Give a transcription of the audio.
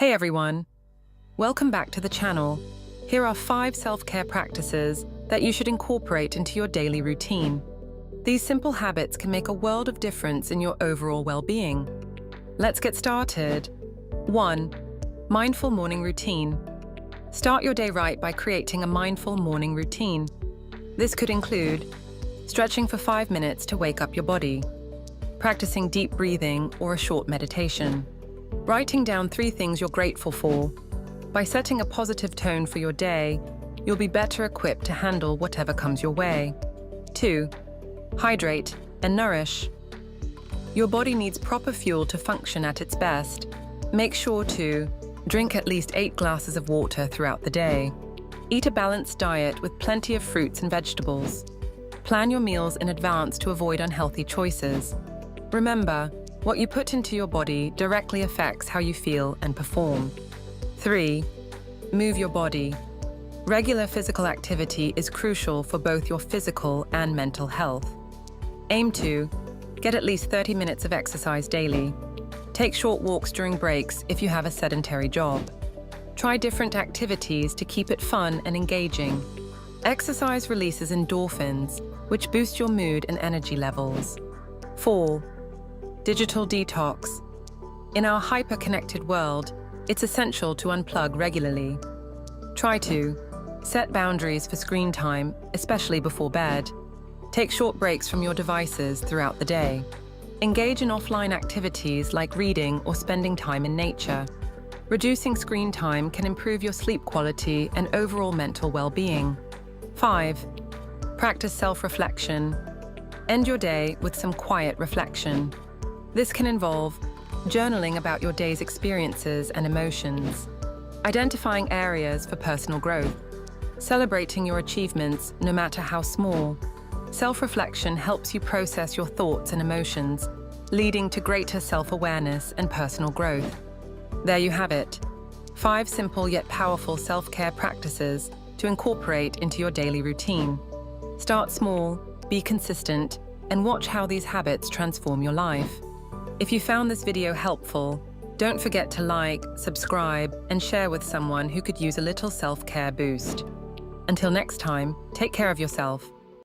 Hey everyone! Welcome back to the channel. Here are 5 self-care practices that you should incorporate into your daily routine. These simple habits can make a world of difference in your overall well-being. Let's get started. 1. Mindful morning routine. Start your day right by creating a mindful morning routine. This could include stretching for 5 minutes to wake up your body, practicing deep breathing or a short meditation, writing down 3 things you're grateful for. By setting a positive tone for your day, you'll be better equipped to handle whatever comes your way. 2. Hydrate and nourish. Your body needs proper fuel to function at its best. Make sure to drink at least 8 glasses of water throughout the day. Eat a balanced diet with plenty of fruits and vegetables. Plan your meals in advance to avoid unhealthy choices. Remember, what you put into your body directly affects how you feel and perform. 3. Move your body. Regular physical activity is crucial for both your physical and mental health. Aim to get at least 30 minutes of exercise daily. Take short walks during breaks if you have a sedentary job. Try different activities to keep it fun and engaging. Exercise releases endorphins, which boost your mood and energy levels. 4. Digital detox. In our hyper-connected world, it's essential to unplug regularly. Try to set boundaries for screen time, especially before bed. Take short breaks from your devices throughout the day. Engage in offline activities like reading or spending time in nature. Reducing screen time can improve your sleep quality and overall mental well-being. 5. Practice self-reflection. End your day with some quiet reflection. This can involve journaling about your day's experiences and emotions, identifying areas for personal growth, celebrating your achievements no matter how small. Self-reflection helps you process your thoughts and emotions, leading to greater self-awareness and personal growth. There you have it, 5 simple yet powerful self-care practices to incorporate into your daily routine. Start small, be consistent, and watch how these habits transform your life. If you found this video helpful, don't forget to like, subscribe, and share with someone who could use a little self-care boost. Until next time, take care of yourself.